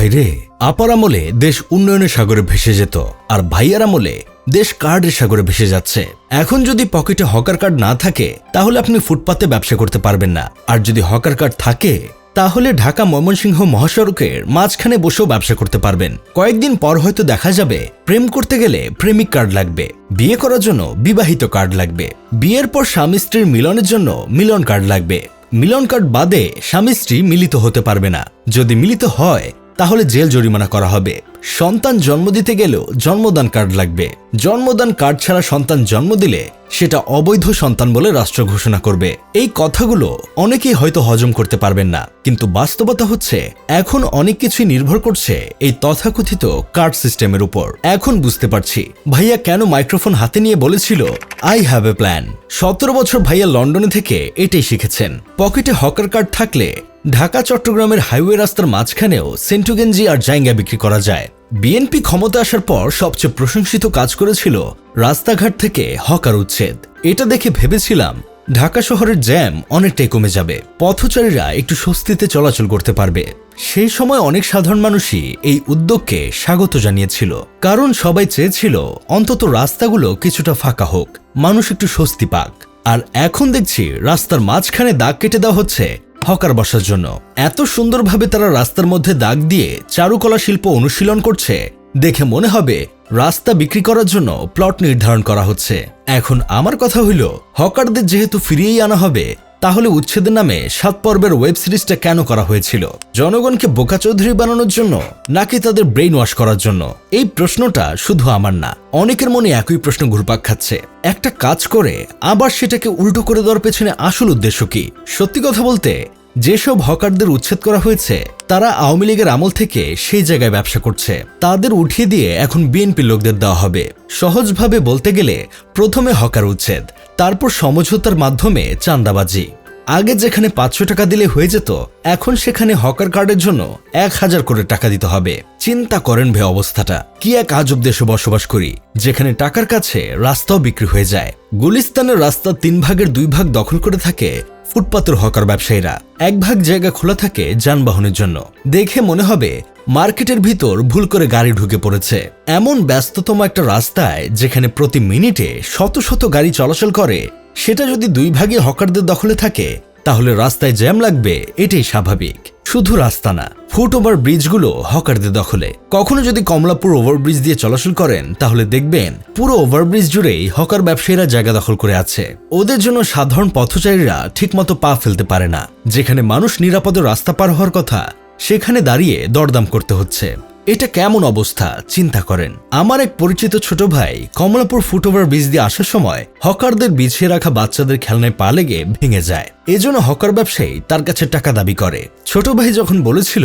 ভাইরে, আপার আমলে দেশ উন্নয়নের সাগরে ভেসে যেত, আর ভাইয়ার আমলে দেশ কার্ডের সাগরে ভেসে যাচ্ছে। এখন যদি পকেটে হকার কার্ড না থাকে তাহলে আপনি ফুটপাতে ব্যবসা করতে পারবেন না, আর যদি হকার কার্ড থাকে তাহলে ঢাকা ময়মনসিংহ মহাসড়কের মাঝখানে বসেও ব্যবসা করতে পারবেন। কয়েকদিন পর হয়তো দেখা যাবে প্রেম করতে গেলে প্রেমিক কার্ড লাগবে, বিয়ে করার জন্য বিবাহিত কার্ড লাগবে, বিয়ের পর স্বামী স্ত্রীর মিলনের জন্য মিলন কার্ড লাগবে। মিলন কার্ড বাদে স্বামী স্ত্রী মিলিত হতে পারবে না, যদি মিলিত হয় তাহলে জেল জরিমানা করা হবে। সন্তান জন্ম দিতে গেলেও জন্মদান কার্ড লাগবে, জন্মদান কার্ড ছাড়া সন্তান জন্ম দিলে সেটা অবৈধ সন্তান বলে রাষ্ট্র ঘোষণা করবে। এই কথাগুলো অনেকেই হয়তো হজম করতে পারবেন না, কিন্তু বাস্তবতা হচ্ছে এখন অনেক কিছুই নির্ভর করছে এই তথাকথিত কার্ড সিস্টেমের উপর। এখন বুঝতে পারছি ভাইয়া কেন মাইক্রোফোন হাতে নিয়ে বলেছিল আই হ্যাভ এ প্ল্যান। 17 বছর ভাইয়া লন্ডনে থেকে এটাই শিখেছেন। পকেটে হকার কার্ড থাকলে ঢাকা চট্টগ্রামের হাইওয়ে রাস্তার মাঝখানেও সেন্টুগেঞ্জি আর জাইঙ্গা বিক্রি করা যায়। বিএনপি ক্ষমতা আসার পর সবচেয়ে প্রশংসিত কাজ করেছিল রাস্তাঘাট থেকে হকার উচ্ছেদ। এটা দেখে ভেবেছিলাম ঢাকা শহরের জ্যাম অনেকটাই কমে যাবে, পথচারীরা একটু স্বস্তিতে চলাচল করতে পারবে। সেই সময় অনেক সাধারণ মানুষই এই উদ্যোগকে স্বাগত জানিয়েছিল, কারণ সবাই চেয়েছিল অন্তত রাস্তাগুলো কিছুটা ফাঁকা হোক, মানুষ একটু স্বস্তি পাক। আর এখন দেখছি রাস্তার মাঝখানে দাগ কেটে দেওয়া হচ্ছে হকার বসার জন্য। এত সুন্দরভাবে তারা রাস্তার মধ্যে দাগ দিয়ে চারুকলা শিল্প অনুশীলন করছে, দেখে মনে হবে রাস্তা বিক্রি করার জন্য প্লট নির্ধারণ করা হচ্ছে। এখন আমার কথা হইল, হকারদের যেহেতু ফিরিয়েই আনা হবে, তাহলে উচ্ছেদের নামে 7 পর্বের ওয়েব সিরিজটা কেন করা হয়েছিল? জনগণকে বোকা চৌধুরী বানানোর জন্য নাকি তাদের ব্রেইন ওয়াশ করার জন্য? এই প্রশ্নটা শুধু আমার না, অনেকের মনে একই প্রশ্ন ঘুরপাক খাচ্ছে। একটা কাজ করে আবার সেটাকে উল্টো করে দেওয়ার পেছনে আসল উদ্দেশ্য কি? সত্যি কথা বলতে, যেসব হকারদের উচ্ছেদ করা হয়েছে তারা আওয়ামী লীগের আমল থেকে সেই জায়গায় ব্যবসা করছে, তাদের উঠিয়ে দিয়ে এখন বিএনপি লোকদের দেওয়া হবে। সহজভাবে বলতে গেলে প্রথমে হকার উচ্ছেদ, তারপর সমঝোতার মাধ্যমে চাঁদাবাজি। আগে যেখানে 500 টাকা দিলে হয়ে যেত, এখন সেখানে হকার কার্ডের জন্য 1000 করে টাকা দিতে হবে। চিন্তা করেন ভে অবস্থাটা, কি এক আজব দেশে বসবাস করি যেখানে টাকার কাছে রাস্তাও বিক্রি হয়ে যায়। গুলিস্তানের রাস্তা 3 ভাগের 2 ভাগ দখল করে থাকে ফুটপাতের হকার ব্যবসায়ীরা, 1 ভাগ জায়গা খোলা থাকে যানবাহনের জন্য। দেখে মনে হবে মার্কেটের ভিতর ভুল করে গাড়ি ঢুকে পড়েছে। এমন ব্যস্ততম একটা রাস্তায় যেখানে প্রতি মিনিটে শত শত গাড়ি চলাচল করে, সেটা যদি 2 ভাগে হকারদের দখলে থাকে তাহলে রাস্তায় জ্যাম লাগবে, এটাই স্বাভাবিক। শুধু রাস্তা না, ফুট ওভার ব্রিজগুলো হকারদের দখলে। কখনো যদি কমলাপুর ওভারব্রিজ দিয়ে চলাচল করেন তাহলে দেখবেন পুরো ওভারব্রিজ জুড়েই হকার ব্যবসায়ীরা জায়গা দখল করে আছে। ওদের জন্য সাধারণ পথচারীরা ঠিকমতো পা ফেলতে পারে না। যেখানে মানুষ নিরাপদে রাস্তা পার হওয়ার কথা, সেখানে দাঁড়িয়ে দরদাম করতে হচ্ছে। এটা কেমন অবস্থা চিন্তা করেন। আমার এক পরিচিত ছোট ভাই কমলাপুর ফুটওভার ব্রিজ দিয়ে আসার সময় হকারদের বিছিয়ে রাখা বাচ্চাদের খেলনায় পা লেগে ভেঙে যায়। এজন্য হকার ব্যবসায়ী তার কাছে টাকা দাবি করে। ছোট ভাই যখন বলেছিল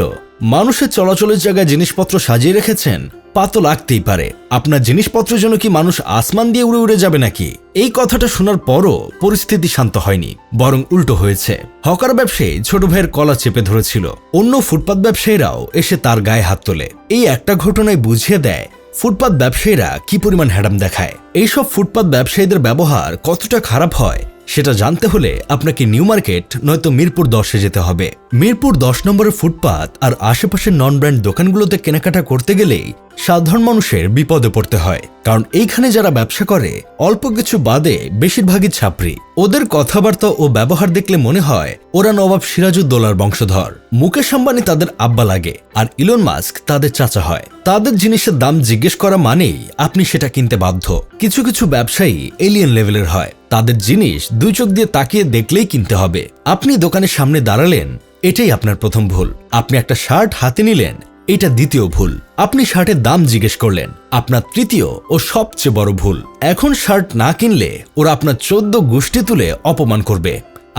মানুষের চলাচলের জায়গায় জিনিসপত্র সাজিয়ে রেখেছেন, পা তো লাগতেই পারে, আপনার জিনিসপত্রের জন্য কি মানুষ আসমান দিয়ে উড়ে উড়ে যাবে নাকি? এই কথাটা শোনার পরও পরিস্থিতি শান্ত হয়নি, বরং উল্টো হয়েছে। হকার ব্যবসায়ী ছোট ভাইয়ের কলা চেপে ধরেছিল, অন্য ফুটপাত ব্যবসায়ীরাও এসে তার গায়ে হাত তোলে। এই একটা ঘটনায় বুঝিয়ে দেয় ফুটপাত ব্যবসায়ীরা কি পরিমাণ হ্যাডাম দেখায়। এইসব ফুটপাত ব্যবসায়ীদের ব্যবহার কতটা খারাপ হয় সেটা জানতে হলে আপনাকে নিউ মার্কেট নয়তো মিরপুর 10-এ যেতে হবে। মিরপুর 10 নম্বরের ফুটপাত আর আশেপাশের নন ব্র্যান্ড দোকানগুলোতে কেনাকাটা করতে গেলেই সাধারণ মানুষের বিপদে পড়তে হয়, কারণ এইখানে যারা ব্যবসা করে অল্প কিছু বাদে বেশিরভাগই ছাপরি। ওদের কথাবার্তা ও ব্যবহার দেখলে মনে হয় ওরা নবাব সিরাজউদ্দৌলার বংশধর। মুকেশ আম্বানি তাদের আব্বা লাগে, আর ইলন মাস্ক তাদের চাচা হয়। তাদের জিনিসের দাম জিজ্ঞেস করা মানেই আপনি সেটা কিনতে বাধ্য। কিছু কিছু ব্যবসায়ী এলিয়েন লেভেলের হয়, তাদের জিনিস 2 চোখ দিয়ে তাকিয়ে দেখলেই কিনতে হবে। আপনি দোকানের সামনে দাঁড়ালেন, এটাই আপনার প্রথম ভুল। আপনি একটা শার্ট হাতে নিলেন, এটা দ্বিতীয় ভুল। আপনি শার্টের দাম জিজ্ঞেস করলেন, আপনার তৃতীয় ও সবচেয়ে বড় ভুল। এখন শার্ট না কিনলে ওরা আপনার 14 গোষ্ঠী তুলে অপমান করবে।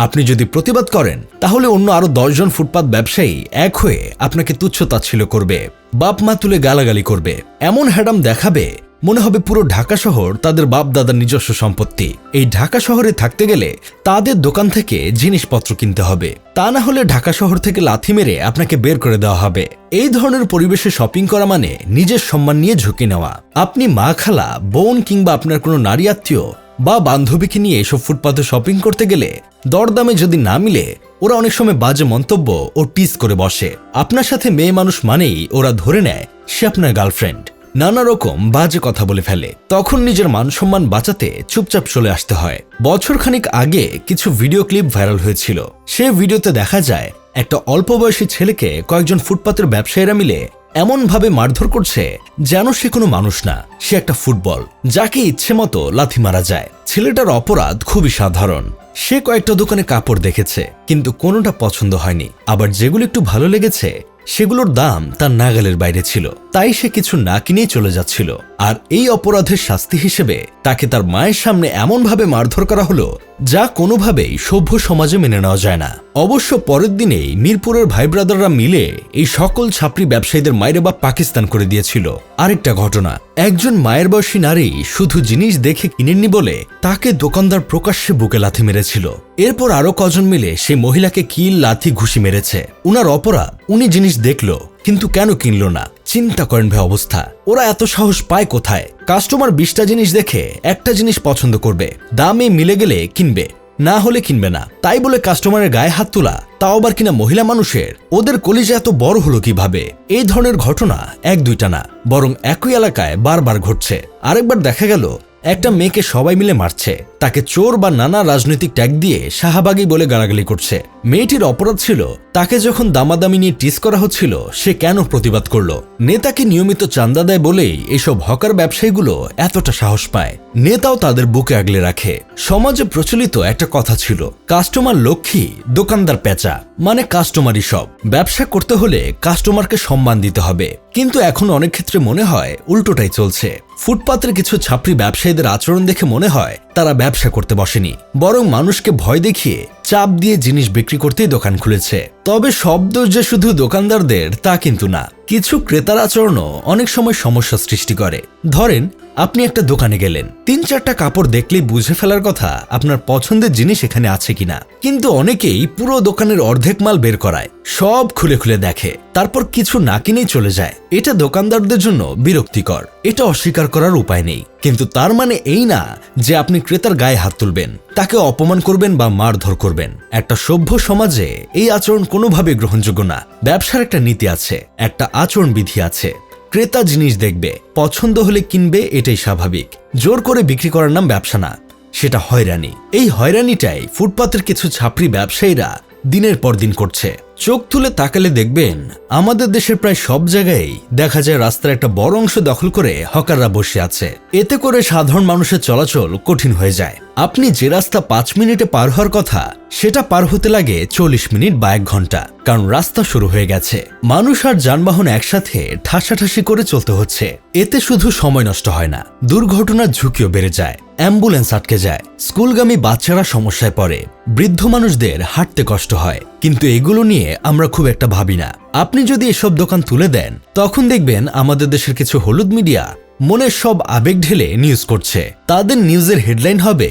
আপনি যদি প্রতিবাদ করেন তাহলে অন্য আরো 10 জন ফুটপাত ব্যবসায়ী এক হয়ে আপনাকে তুচ্ছ-তাচ্ছিল্য করবে, বাপ মা তুলে গালাগালি করবে, এমন হ্যাডাম দেখাবে মনে হবে পুরো ঢাকা শহর তাদের বাপ দাদার নিজস্ব সম্পত্তি। এই ঢাকা শহরে থাকতে গেলে তাদের দোকান থেকে জিনিসপত্র কিনতে হবে, তা না হলে ঢাকা শহর থেকে লাথি মেরে আপনাকে বের করে দেওয়া হবে। এই ধরনের পরিবেশে শপিং করা মানে নিজের সম্মান নিয়ে ঝুঁকি নেওয়া। আপনি মা, খালা, বোন কিংবা আপনার কোনো নারী আত্মীয় বা বান্ধবীকে নিয়ে এসব ফুটপাতে শপিং করতে গেলে দরদামে যদি না মিলে ওরা অনেক সময় বাজে মন্তব্য ও টিজ করে বসে। আপনার সাথে মেয়ে মানুষ মানেই ওরা ধরে নেয় সে আপনার গার্লফ্রেন্ড, নানা রকম বাজে কথা বলে ফেলে। তখন নিজের মান সম্মান বাঁচাতে চুপচাপ চলে আসতে হয়। বছরখানিক আগে কিছু ভিডিও ক্লিপ ভাইরাল হয়েছিল। সে ভিডিওতে দেখা যায় একটা অল্প বয়সী ছেলেকে কয়েকজন ফুটপাতের ব্যবসায়ীরা মিলে এমনভাবে মারধর করছে যেন সে কোনো মানুষ না, সে একটা ফুটবল যাকে ইচ্ছে মতো লাথি মারা যায়। ছেলেটার অপরাধ খুবই সাধারণ। সে কয়েকটা দোকানে কাপড় দেখেছে, কিন্তু কোনোটা পছন্দ হয়নি। আবার যেগুলো একটু ভালো লেগেছে সেগুলোর দাম তার নাগালের বাইরে ছিল, তাই সে কিছু না কিনেই চলে যাচ্ছিল। আর এই অপরাধের শাস্তি হিসেবে তাকে তার মায়ের সামনে এমনভাবে মারধর করা হলো যা কোনোভাবেই সভ্য সমাজে মেনে নেওয়া যায় না। অবশ্য পরের দিনেই মিরপুরের ভাই ব্রাদাররা মিলে এই সকল ছাপরি ব্যবসায়ীদের মায়ের বাপ পাকিস্তান করে দিয়েছিল। আরেকটা ঘটনা, একজন মায়ের বয়সী নারী শুধু জিনিস দেখে কিনেননি বলে তাকে দোকানদার প্রকাশ্যে বুকে লাথি মেরেছিল। এরপর আরো কজন মিলে সেই মহিলাকে কিল লাথি ঘুষি মেরেছে। উনার অপরাধ, উনি জিনিস দেখলো কিন্তু কেন কিনলো না? চিন্তা করেন ভাই অবস্থা। ওরা এত সাহস পায় কোথায়? কাস্টমার 20টা জিনিস দেখে একটা জিনিস পছন্দ করবে, দামে মিলে গেলে কিনবে, না হলে কিনবে না। তাই বলে কাস্টমারের গায়ে হাত তোলা, তাও আবার কিনা মহিলা মানুষের, ওদের কলিজা এত বড় হলো কিভাবে? এই ধরনের ঘটনা এক দুইটা না, বরং একই এলাকায় বারবার ঘটছে। আরেকবার দেখা গেল একটা মেয়েকে সবাই মিলে মারছে, তাকে চোর বা নানা রাজনৈতিক ট্যাগ দিয়ে শাহবাগী বলে গালাগালি করছে। মেয়েটির অপরাধ ছিল তাকে যখন দামাদামি নিয়ে টিস করা হচ্ছিল সে কেন প্রতিবাদ করলো? নেতাকে নিয়মিত চাঁদা দেয় বলেই এসব হকার ব্যবসায়ীগুলো এতটা সাহস পায়। নেতাও তাদের বুকে আগলে রাখে। সমাজে প্রচলিত একটা কথা ছিল, কাস্টমার লক্ষ্মী, দোকানদার পেঁচা। মানে কাস্টমারই সব। ব্যবসা করতে হলে কাস্টমারকে সম্মান দিতে হবে। কিন্তু এখন অনেক ক্ষেত্রে মনে হয় উল্টোটাই চলছে। ফুটপাতের কিছু ছাপরি ব্যবসায়ীদের আচরণ দেখে মনে হয় তারা ব্যবসা করতে বসেনি, বরং মানুষকে ভয় দেখিয়ে চাপ দিয়ে জিনিস বিক্রি করতেই দোকান খুলেছে। তবে সব দোষ যে শুধু দোকানদারদের তা কিন্তু না। কিছু ক্রেতার আচরণও অনেক সময় সমস্যা সৃষ্টি করে। ধরেন আপনি একটা দোকানে গেলেন, 3-4টা কাপড় দেখলেই বুঝে ফেলার কথা আপনার পছন্দের জিনিস এখানে আছে কিনা, কিন্তু অনেকেই পুরো দোকানের অর্ধেক মাল বের করায়, সব খুলে খুলে দেখে, তারপর কিছু না কিনেই চলে যায়। এটা দোকানদারদের জন্য বিরক্তিকর, এটা অস্বীকার করার উপায় নেই। কিন্তু তার মানে এই না যে আপনি ক্রেতার গায়ে হাত তুলবেন, তাকে অপমান করবেন বা মারধর করবেন। একটা সভ্য সমাজে এই আচরণ কোনোভাবে গ্রহণযোগ্য না। ব্যবসার একটা নীতি আছে, একটা আচরণ বিধি আছে। ক্রেতা জিনিস দেখবে, পছন্দ হলে কিনবে, এটাই স্বাভাবিক। জোর করে বিক্রি করার নাম ব্যবসা না, সেটা হয়রানি। এই হয়রানিটাই ফুটপাতের কিছু ছাপরি ব্যবসায়ীরা দিনের পর দিন করছে। চোখ তুলে তাকালে দেখবেন আমাদের দেশের প্রায় সব জায়গায় দেখা যায় রাস্তার একটা বড় অংশ দখল করে হকাররা বসে আছে। এতে করে সাধারণ মানুষের চলাচল কঠিন হয়ে যায়। আপনি যে রাস্তা 5 মিনিটে পার হওয়ার কথা সেটা পার হতে লাগে 40 মিনিট বা 1 ঘন্টা, কারণ রাস্তা শুরু হয়ে গেছে। মানুষ আর যানবাহন একসাথে ঠাসাঠাসি করে চলতে হচ্ছে। এতে শুধু সময় নষ্ট হয় না, দুর্ঘটনার ঝুঁকিও বেড়ে যায়। অ্যাম্বুলেন্স আটকে যায়, স্কুলগামী বাচ্চারা সমস্যায় পড়ে, বৃদ্ধ মানুষদের হাঁটতে কষ্ট হয়। কিন্তু এগুলো নিয়ে আমরা খুব একটা ভাবি না। আপনি যদি এসব দোকান তুলে দেন তখন দেখবেন আমাদের দেশের কিছু হলুদ মিডিয়া মনের সব আবেগ ঢেলে নিউজ করছে। তাদের নিউজের হেডলাইন হবে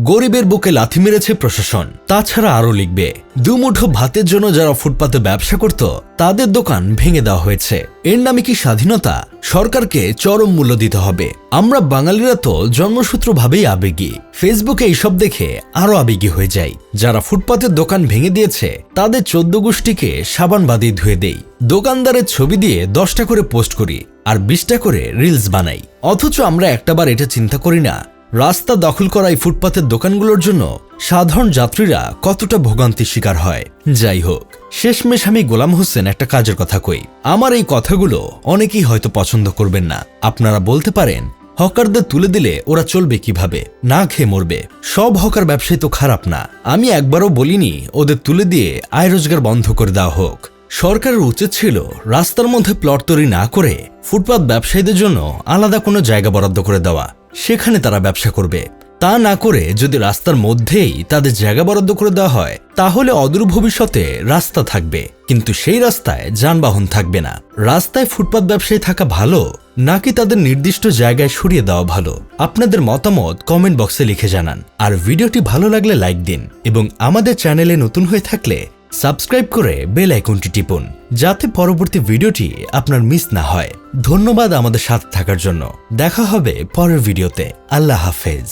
গরিবের বুকে লাথি মেরেছে প্রশাসন। তাছাড়া আরো লিখবে দুমুঠো ভাতের জন্য যারা ফুটপাতে ব্যবসা করত তাদের দোকান ভেঙে দেওয়া হয়েছে। এর নামে কি স্বাধীনতা? সরকারকে চরম মূল্য দিতে হবে। আমরা বাঙালিরা তো জন্মসূত্রভাবেই আবেগী। ফেসবুকে এইসব দেখে আরো আবেগী হয়ে যাই। যারা ফুটপাতের দোকান ভেঙে দিয়েছে তাদের 14 গোষ্ঠীকে সাবান বাদিয়ে ধুয়ে দেই। দোকানদারের ছবি দিয়ে 10টা করে পোস্ট করি আর 20টা করে রিলস বানাই। অথচ আমরা একটাবার এটা চিন্তা করি না রাস্তা দখল করা এই ফুটপাতের দোকানগুলোর জন্য সাধারণ যাত্রীরা কতটা ভোগান্তির শিকার হয়। যাই হোক, শেষমেশ আমি গোলাম হোসেন একটা কাজের কথা কই। আমার এই কথাগুলো অনেকেই হয়তো পছন্দ করবেন না। আপনারা বলতে পারেন হকারদের তুলে দিলে ওরা চলবে কিভাবে, না খেয়ে মরবে। সব হকার ব্যবসায়ী তো খারাপ না। আমি একবারও বলিনি ওদের তুলে দিয়ে আয় রোজগার বন্ধ করে দেওয়া হোক। সরকারের উচিত ছিল রাস্তার মধ্যে প্লট তৈরি না করে ফুটপাত ব্যবসায়ীদের জন্য আলাদা কোনো জায়গা বরাদ্দ করে দেওয়া, সেখানে তারা ব্যবসা করবে। তা না করে যদি রাস্তার মধ্যেই তাদের জায়গা বরাদ্দ করে দেওয়া হয় তাহলে অদূর ভবিষ্যতে রাস্তা থাকবে, কিন্তু সেই রাস্তায় যানবাহন থাকবে না। রাস্তায় ফুটপাত ব্যবসায়ী থাকা ভালো নাকি তাদের নির্দিষ্ট জায়গায় সরিয়ে দেওয়া ভালো? আপনাদের মতামত কমেন্ট বক্সে লিখে জানান। আর ভিডিওটি ভালো লাগলে লাইক দিন এবং আমাদের চ্যানেলে নতুন হয়ে থাকলে সাবস্ক্রাইব করে বেল আইকনটি টিপুন, যাতে পরবর্তী ভিডিওটি আপনার মিস না হয়। ধন্যবাদ আমাদের সাথে থাকার জন্য। দেখা হবে পরের ভিডিওতে। আল্লাহ হাফেজ।